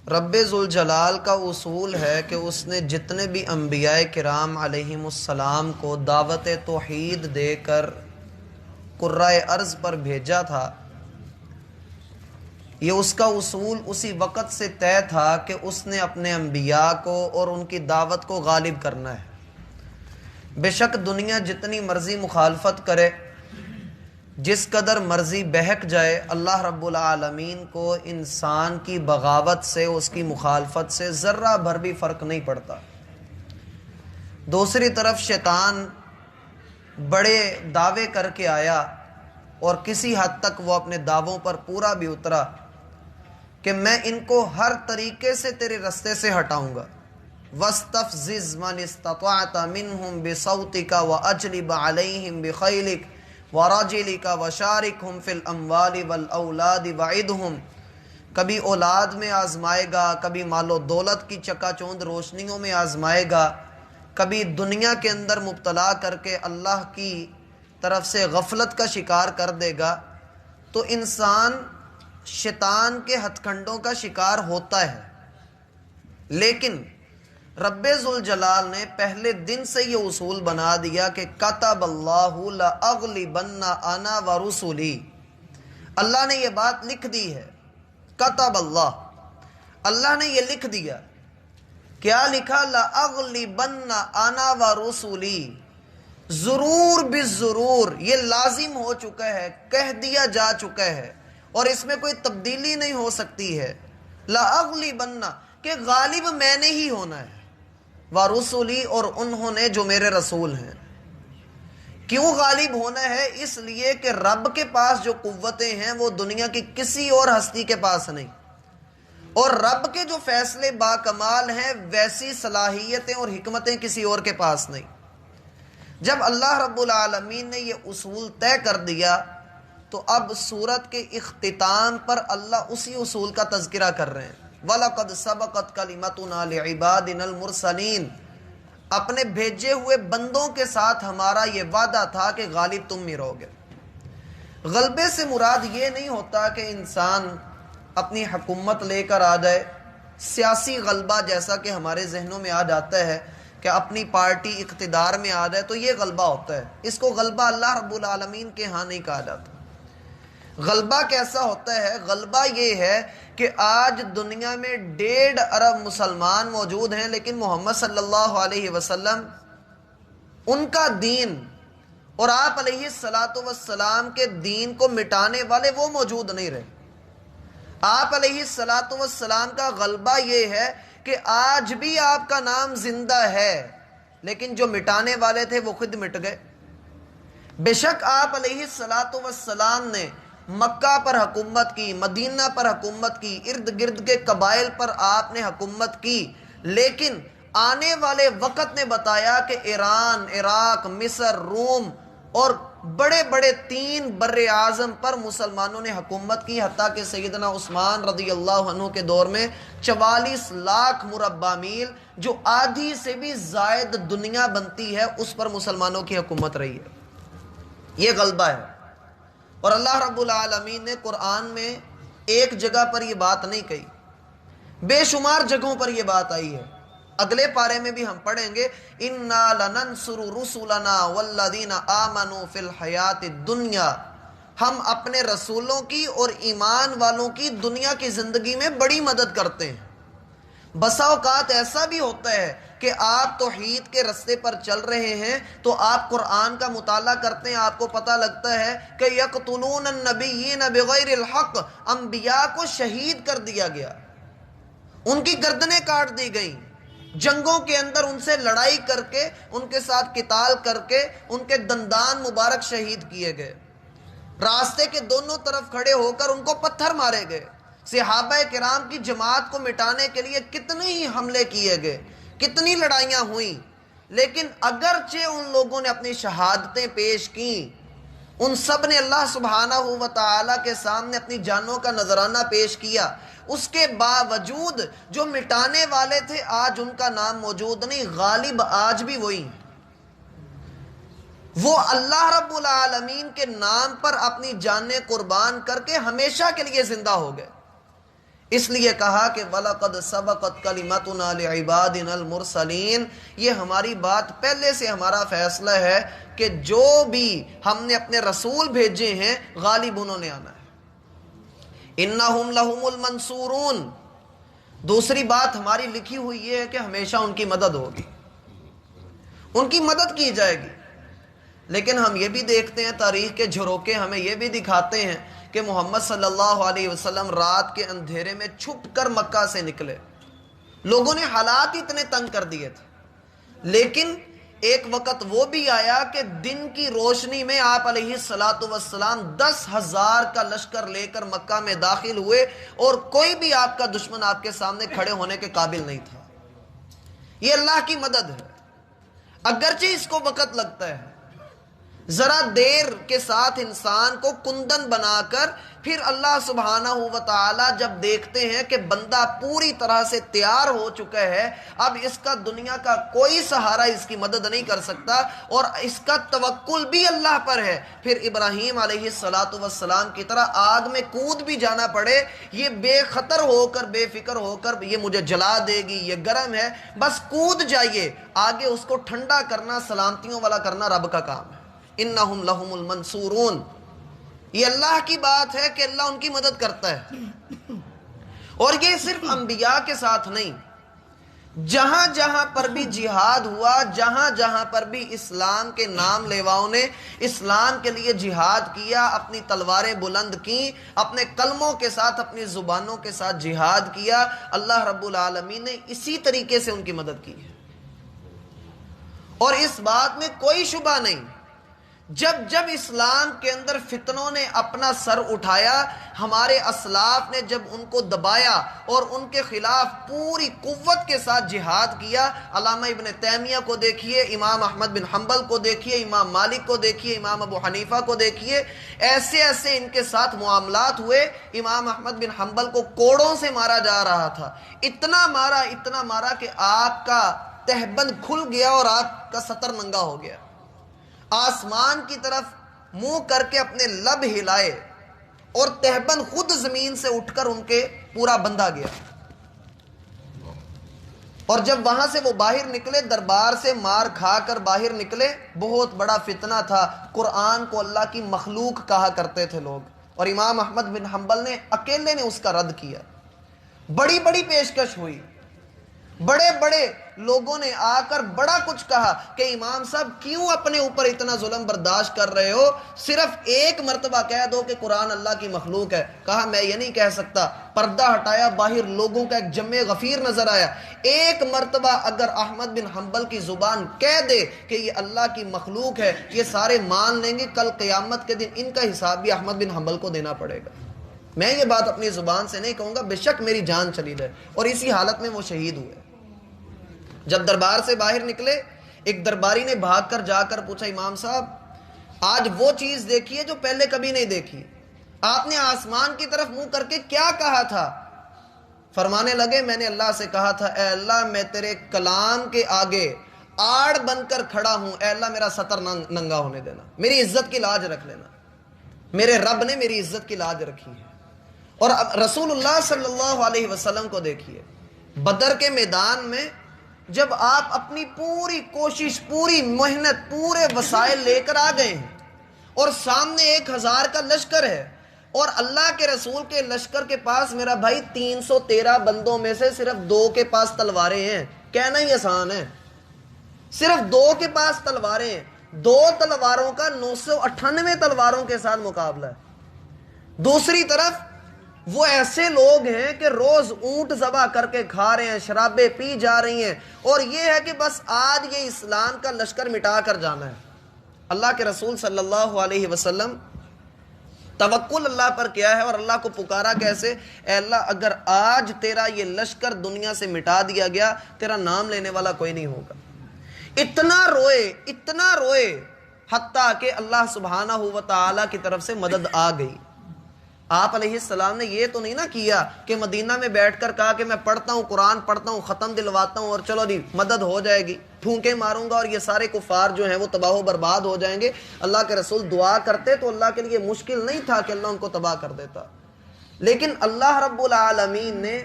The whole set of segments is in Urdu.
رب ذوالجلال کا اصول ہے کہ اس نے جتنے بھی انبیاء کرام علیہم السلام کو دعوت توحید دے کر قرۂ ارض پر بھیجا تھا، یہ اس کا اصول اسی وقت سے طے تھا کہ اس نے اپنے انبیاء کو اور ان کی دعوت کو غالب کرنا ہے۔ بے شک دنیا جتنی مرضی مخالفت کرے، جس قدر مرضی بہک جائے، اللہ رب العالمین کو انسان کی بغاوت سے، اس کی مخالفت سے ذرہ بھر بھی فرق نہیں پڑتا۔ دوسری طرف شیطان بڑے دعوے کر کے آیا اور کسی حد تک وہ اپنے دعووں پر پورا بھی اترا کہ میں ان کو ہر طریقے سے تیرے رستے سے ہٹاؤں گا۔ وَاسْتَفْزِزْ مَنِ اسْتَطَعْتَ مِنْهُمْ بِصَوْتِكَ وَأَجْلِبْ عَلَيْهِمْ بِخَيْلِكَ وَرَجِلِكَ وَشَارِكْهُمْ فِي الْأَمْوَالِ وَالْأَوْلَادِ وَعِدْهُمْ، کبھی اولاد میں آزمائے گا، کبھی مال و دولت کی چکا چوند روشنیوں میں آزمائے گا، کبھی دنیا کے اندر مبتلا کر کے اللہ کی طرف سے غفلت کا شکار کر دے گا۔ تو انسان شیطان کے ہتھ کنڈوں کا شکار ہوتا ہے، لیکن رب ذوالجلال نے پہلے دن سے یہ اصول بنا دیا کہ کتب اللہ لأغلبن انا ورسلی، اللہ نے یہ بات لکھ دی ہے۔ کتب اللہ نے یہ لکھ دیا۔ کیا لکھا؟ لأغلبن انا ورسلی، ضرور بالضرور، یہ لازم ہو چکا ہے، کہہ دیا جا چکا ہے اور اس میں کوئی تبدیلی نہیں ہو سکتی ہے۔ لأغلبن، کہ غالب میں نے ہی ہونا ہے، ورسلی، اور انہوں نے جو میرے رسول ہیں۔ کیوں غالب ہونا ہے؟ اس لیے کہ رب کے پاس جو قوتیں ہیں وہ دنیا کی کسی اور ہستی کے پاس نہیں، اور رب کے جو فیصلے باکمال ہیں ویسی صلاحیتیں اور حکمتیں کسی اور کے پاس نہیں۔ جب اللہ رب العالمین نے یہ اصول طے کر دیا تو اب سورت کے اختتام پر اللہ اسی اصول کا تذکرہ کر رہے ہیں۔ وَلَقَدْ سَبَقَتْ كَلِمَتُنَا لِعِبَادِنَا الْمُرْسَلِينَ، اپنے بھیجے ہوئے بندوں کے ساتھ ہمارا یہ وعدہ تھا کہ غالب تم ہی رہو گے۔ غلبے سے مراد یہ نہیں ہوتا کہ انسان اپنی حکومت لے کر آ جائے، سیاسی غلبہ جیسا کہ ہمارے ذہنوں میں آ جاتا ہے کہ اپنی پارٹی اقتدار میں آ جائے تو یہ غلبہ ہوتا ہے۔ اس کو غلبہ اللہ رب العالمین کے ہاں نہیں کہا جاتا۔ غلبہ کیسا ہوتا ہے؟ غلبہ یہ ہے کہ آج دنیا میں 1.5 ارب مسلمان موجود ہیں، لیکن محمد صلی اللہ علیہ وسلم، ان کا دین اور آپ علیہ الصلاۃ والسلام کے دین کو مٹانے والے وہ موجود نہیں رہے۔ آپ علیہ الصلاۃ والسلام کا غلبہ یہ ہے کہ آج بھی آپ کا نام زندہ ہے، لیکن جو مٹانے والے تھے وہ خود مٹ گئے۔ بے شک آپ علیہ الصلاۃ والسلام نے مکہ پر حکومت کی، مدینہ پر حکومت کی، ارد گرد کے قبائل پر آپ نے حکومت کی، لیکن آنے والے وقت نے بتایا کہ ایران، عراق، مصر، روم اور بڑے بڑے 3 بر اعظم پر مسلمانوں نے حکومت کی، حتیٰ کہ سیدنا عثمان رضی اللہ عنہ کے دور میں 44 لاکھ مربع میل، جو آدھی سے بھی زائد دنیا بنتی ہے، اس پر مسلمانوں کی حکومت رہی ہے۔ یہ غلبہ ہے۔ اور اللہ رب العالمین نے قرآن میں ایک جگہ پر یہ بات نہیں کہی، بے شمار جگہوں پر یہ بات آئی ہے۔ اگلے پارے میں بھی ہم پڑھیں گے اِنَّا لَنَنْصُرُ رُسُلَنَا وَالَّذِينَ آمَنُوا فِي الْحَيَاةِ الدُّنْيَا، ہم اپنے رسولوں کی اور ایمان والوں کی دنیا کی زندگی میں بڑی مدد کرتے ہیں۔ بسا اوقات ایسا بھی ہوتا ہے کہ آپ توحید کے رستے پر چل رہے ہیں تو آپ قرآن کا مطالعہ کرتے ہیں، آپ کو پتہ لگتا ہے کہ یقتلون النبیین بغیر الحق، انبیاء کو شہید کر دیا گیا، ان کی گردنیں کاٹ دی گئیں، جنگوں کے اندر ان سے لڑائی کر کے، ان کے ساتھ قتال کر کے ان کے دندان مبارک شہید کیے گئے، راستے کے دونوں طرف کھڑے ہو کر ان کو پتھر مارے گئے۔ صحابہ کرام کی جماعت کو مٹانے کے لیے کتنے ہی حملے کیے گئے، کتنی لڑائیاں ہوئیں، لیکن اگرچہ ان لوگوں نے اپنی شہادتیں پیش کیں، ان سب نے اللہ سبحانہ و تعالیٰ کے سامنے اپنی جانوں کا نذرانہ پیش کیا، اس کے باوجود جو مٹانے والے تھے آج ان کا نام موجود نہیں، غالب آج بھی وہی ہیں۔ وہ اللہ رب العالمین کے نام پر اپنی جانیں قربان کر کے ہمیشہ کے لیے زندہ ہو گئے۔ اس لیے کہا کہ وَلَقَدْ سَبَقَتْ كَلِمَتُنَا لِعِبَادِنَا الْمُرْسَلِينَ، یہ ہماری بات پہلے سے ہمارا فیصلہ ہے کہ جو بھی ہم نے اپنے رسول بھیجے ہیں غالب انہوں نے آنا ہے۔ اِنَّهُمْ لَهُمُ الْمَنْصُورُونَ، دوسری بات ہماری لکھی ہوئی یہ ہے کہ ہمیشہ ان کی مدد ہوگی، ان کی مدد کی جائے گی۔ لیکن ہم یہ بھی دیکھتے ہیں، تاریخ کے جھروکے ہمیں یہ بھی دکھاتے ہیں کہ محمد صلی اللہ علیہ وسلم رات کے اندھیرے میں چھپ کر مکہ سے نکلے، لوگوں نے حالات اتنے تنگ کر دیے تھے، لیکن ایک وقت وہ بھی آیا کہ دن کی روشنی میں آپ علیہ السلام 10,000 کا لشکر لے کر مکہ میں داخل ہوئے، اور کوئی بھی آپ کا دشمن آپ کے سامنے کھڑے ہونے کے قابل نہیں تھا۔ یہ اللہ کی مدد ہے، اگرچہ اس کو وقت لگتا ہے، ذرا دیر کے ساتھ انسان کو کندن بنا کر پھر اللہ سبحانہ و تعالی جب دیکھتے ہیں کہ بندہ پوری طرح سے تیار ہو چکا ہے، اب اس کا دنیا کا کوئی سہارا اس کی مدد نہیں کر سکتا، اور اس کا توکل بھی اللہ پر ہے، پھر ابراہیم علیہ السلام کی طرح آگ میں کود بھی جانا پڑے، یہ بے خطر ہو کر، بے فکر ہو کر یہ مجھے جلا دے گی، یہ گرم ہے، بس کود جائیے، آگے اس کو ٹھنڈا کرنا، سلامتیوں والا کرنا رب کا کام ہے۔ انہم لہم المنصورون، یہ اللہ کی بات ہے کہ اللہ ان کی مدد کرتا ہے۔ اور یہ صرف انبیاء کے ساتھ نہیں، جہاں جہاں پر بھی جہاد ہوا، جہاں جہاں پر بھی اسلام کے نام لیواؤں نے اسلام کے لیے جہاد کیا، اپنی تلواریں بلند کی، اپنے کلموں کے ساتھ، اپنی زبانوں کے ساتھ جہاد کیا، اللہ رب العالمین نے اسی طریقے سے ان کی مدد کی ہے۔ اور اس بات میں کوئی شبہ نہیں، جب جب اسلام کے اندر فتنوں نے اپنا سر اٹھایا، ہمارے اسلاف نے جب ان کو دبایا اور ان کے خلاف پوری قوت کے ساتھ جہاد کیا، علامہ ابن تیمیہ کو دیکھیے، امام احمد بن حنبل کو دیکھیے، امام مالک کو دیکھیے، امام ابو حنیفہ کو دیکھیے، ایسے ایسے ان کے ساتھ معاملات ہوئے۔ امام احمد بن حنبل کو کوڑوں سے مارا جا رہا تھا، اتنا مارا کہ آپ کا تہبند کھل گیا اور آپ کا سطر ننگا ہو گیا، آسمان کی طرف منہ کر کے اپنے لب ہلائے اور تہبند خود زمین سے اٹھ کر ان کے پورا بندھا گیا۔ اور جب وہاں سے وہ باہر نکلے، دربار سے مار کھا کر باہر نکلے، بہت بڑا فتنہ تھا، قرآن کو اللہ کی مخلوق کہا کرتے تھے لوگ، اور امام احمد بن حنبل نے اکیلے نے اس کا رد کیا۔ بڑی بڑی پیشکش ہوئی، بڑے بڑے لوگوں نے آ کر بڑا کچھ کہا کہ امام صاحب کیوں اپنے اوپر اتنا ظلم برداشت کر رہے ہو، صرف ایک مرتبہ کہہ دو کہ قرآن اللہ کی مخلوق ہے۔ کہا میں یہ نہیں کہہ سکتا، پردہ ہٹایا، باہر لوگوں کا ایک جمع غفیر نظر آیا، ایک مرتبہ اگر احمد بن حنبل کی زبان کہہ دے کہ یہ اللہ کی مخلوق ہے، یہ سارے مان لیں گے، کل قیامت کے دن ان کا حساب بھی احمد بن حنبل کو دینا پڑے گا۔ میں یہ بات اپنی زبان سے نہیں کہوں گا، بے شک میری جان چلی جائے، اور اسی حالت میں وہ شہید ہوئے۔ جب دربار سے باہر نکلے، ایک درباری نے بھاگ کر جا کر پوچھا، امام صاحب آج وہ چیز دیکھی ہے جو پہلے کبھی نہیں دیکھی، آپ نے آسمان کی طرف منہ کر کے کیا کہا تھا؟ فرمانے لگے، میں نے اللہ سے کہا تھا، اے اللہ میں تیرے کلام کے آگے آڑ بن کر کھڑا ہوں، اے اللہ میرا سطر ننگا ہونے دینا، میری عزت کی لاج رکھ لینا۔ میرے رب نے میری عزت کی لاج رکھی ہے۔ اور اب رسول اللہ صلی اللہ علیہ وسلم کو دیکھیے، بدر کے میدان میں جب آپ اپنی پوری کوشش، پوری محنت، پورے وسائل لے کر آ گئے ہیں، اور سامنے 1000 کا لشکر ہے، اور اللہ کے رسول کے لشکر کے پاس میرا بھائی 313 بندوں میں سے صرف 2 کے پاس تلواریں ہیں، کہنا ہی آسان ہے، صرف 2 کے پاس تلواریں ہیں، 2 تلواروں کا 998 تلواروں کے ساتھ مقابلہ ہے۔ دوسری طرف وہ ایسے لوگ ہیں کہ روز اونٹ ذبح کر کے کھا رہے ہیں، شرابیں پی جا رہی ہیں، اور یہ ہے کہ بس آج یہ اسلام کا لشکر مٹا کر جانا ہے۔ اللہ کے رسول صلی اللہ علیہ وسلم توکل اللہ پر کیا ہے، اور اللہ کو پکارا کیسے؟ اے اللہ اگر آج تیرا یہ لشکر دنیا سے مٹا دیا گیا، تیرا نام لینے والا کوئی نہیں ہوگا۔ اتنا روئے حتیٰ کہ اللہ سبحانہ و تعالی کی طرف سے مدد آ گئی۔ آپ علیہ السلام نے یہ تو نہیں نہ کیا کہ مدینہ میں بیٹھ کر کہا کہ میں پڑھتا ہوں، قرآن پڑھتا ہوں، ختم دلواتا ہوں، اور چلو جی مدد ہو جائے گی، پھونکے ماروں گا اور یہ سارے کفار جو ہیں وہ تباہ و برباد ہو جائیں گے۔ اللہ کے رسول دعا کرتے تو اللہ کے لیے مشکل نہیں تھا کہ اللہ ان کو تباہ کر دیتا، لیکن اللہ رب العالمین نے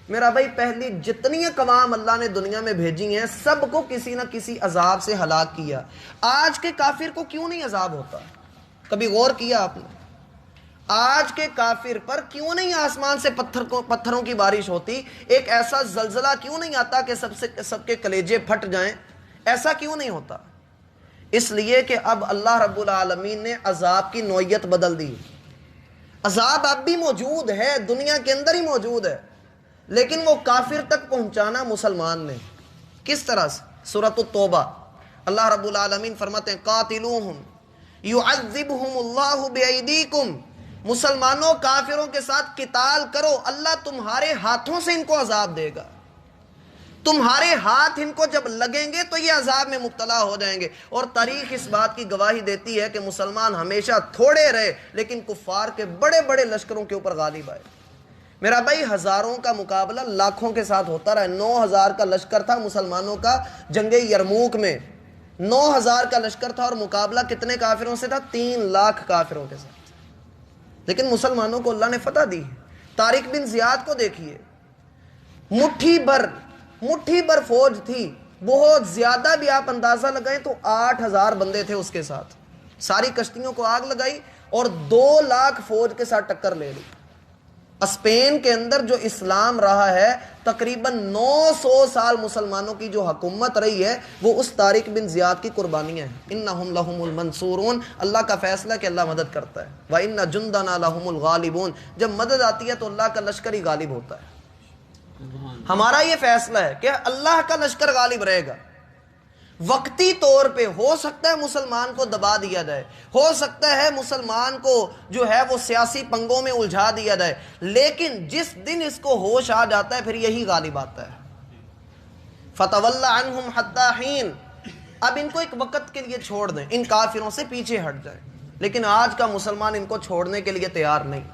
میرا بھائی پہلی جتنی اقوام اللہ نے دنیا میں بھیجی ہیں سب کو کسی نہ کسی عذاب سے ہلاک کیا. آج کے کافر کو کیوں نہیں عذاب ہوتا؟ کبھی غور کیا آپ نے؟ آج کے کافر پر کیوں نہیں آسمان سے پتھروں کی بارش ہوتی؟ ایک ایسا زلزلہ کیوں نہیں آتا کہ سب کے کلیجے پھٹ جائیں؟ ایسا کیوں نہیں ہوتا؟ اس لیے کہ اب اللہ رب العالمین نے عذاب کی نوعیت بدل دی. عذاب اب بھی موجود ہے، دنیا کے اندر ہی موجود ہے، لیکن وہ کافر تک پہنچانا مسلمان نے. کس طرح سے؟ سورۃ التوبہ اللہ رب العالمین فرماتے ہیں قاتلوہم یعذبہم اللہ بایدیکم، مسلمانوں کافروں کے ساتھ قتال کرو، اللہ تمہارے ہاتھوں سے ان کو عذاب دے گا. تمہارے ہاتھ ان کو جب لگیں گے تو یہ عذاب میں مبتلا ہو جائیں گے. اور تاریخ اس بات کی گواہی دیتی ہے کہ مسلمان ہمیشہ تھوڑے رہے لیکن کفار کے بڑے بڑے لشکروں کے اوپر غالب آئے. میرا بھائی ہزاروں کا مقابلہ لاکھوں کے ساتھ ہوتا رہا. 9000 کا لشکر تھا مسلمانوں کا جنگ یرموک میں، 9000 کا لشکر تھا اور مقابلہ کتنے کافروں سے تھا؟ 3 لاکھ کافروں کے ساتھ. لیکن مسلمانوں کو اللہ نے فتح دی. طارق بن زیاد کو دیکھیے، مٹھی بر فوج تھی، بہت زیادہ بھی آپ اندازہ لگائیں تو 8000 بندے تھے اس کے ساتھ. ساری کشتیوں کو آگ لگائی اور 2 لاکھ فوج کے ساتھ ٹکر لے لی. اسپین کے اندر جو اسلام رہا ہے تقریباً 900 سال مسلمانوں کی جو حکومت رہی ہے وہ اس طارق بن زیاد کی قربانیاں ہیں. انہم لہم المنصورون، اللہ کا فیصلہ کہ اللہ مدد کرتا ہے. وَإِنَّ جُنْدَنَا لَهُمُ الْغَالِبُونَ، جب مدد آتی ہے تو اللہ کا لشکر ہی غالب ہوتا ہے. ہمارا یہ فیصلہ ہے کہ اللہ کا لشکر غالب رہے گا. وقتی طور پہ ہو سکتا ہے مسلمان کو دبا دیا جائے، ہو سکتا ہے مسلمان کو جو ہے وہ سیاسی پنگوں میں الجھا دیا جائے، لیکن جس دن اس کو ہوش آ جاتا ہے پھر یہی غالب آتا ہے. فَتَوَلَّ عَنْهُمْ حَتَّى حِينٍ، اب ان کو ایک وقت کے لیے چھوڑ دیں، ان کافروں سے پیچھے ہٹ جائیں. لیکن آج کا مسلمان ان کو چھوڑنے کے لیے تیار نہیں،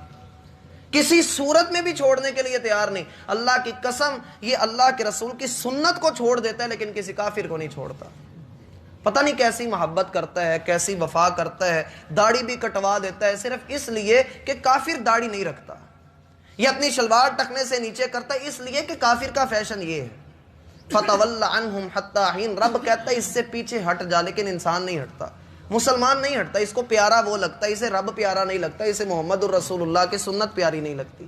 کسی صورت میں بھی چھوڑنے کے لیے تیار نہیں. اللہ کی قسم یہ اللہ کے رسول کی سنت کو چھوڑ دیتا ہے لیکن کسی کافر کو نہیں چھوڑتا. پتہ نہیں کیسی محبت کرتا ہے، کیسی وفا کرتا ہے، داڑھی بھی کٹوا دیتا ہے صرف اس لیے کہ کافر داڑھی نہیں رکھتا. یہ اپنی شلوار ٹکنے سے نیچے کرتا ہے اس لیے کہ کافر کا فیشن یہ ہے. فَتَوَلَّ عَنْهُمْ حَتَّى حِينٍ، رب کہتا ہے اس سے پیچھے ہٹ جا، لیکن انسان نہیں ہٹتا، مسلمان نہیں ہٹتا. اس کو پیارا وہ لگتا ہے، اسے رب پیارا نہیں لگتا، اسے محمد الرسول اللہ کی سنت پیاری نہیں لگتی.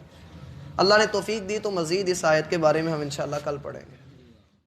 اللہ نے توفیق دی تو مزید اس آیت کے بارے میں ہم انشاءاللہ کل پڑھیں گے.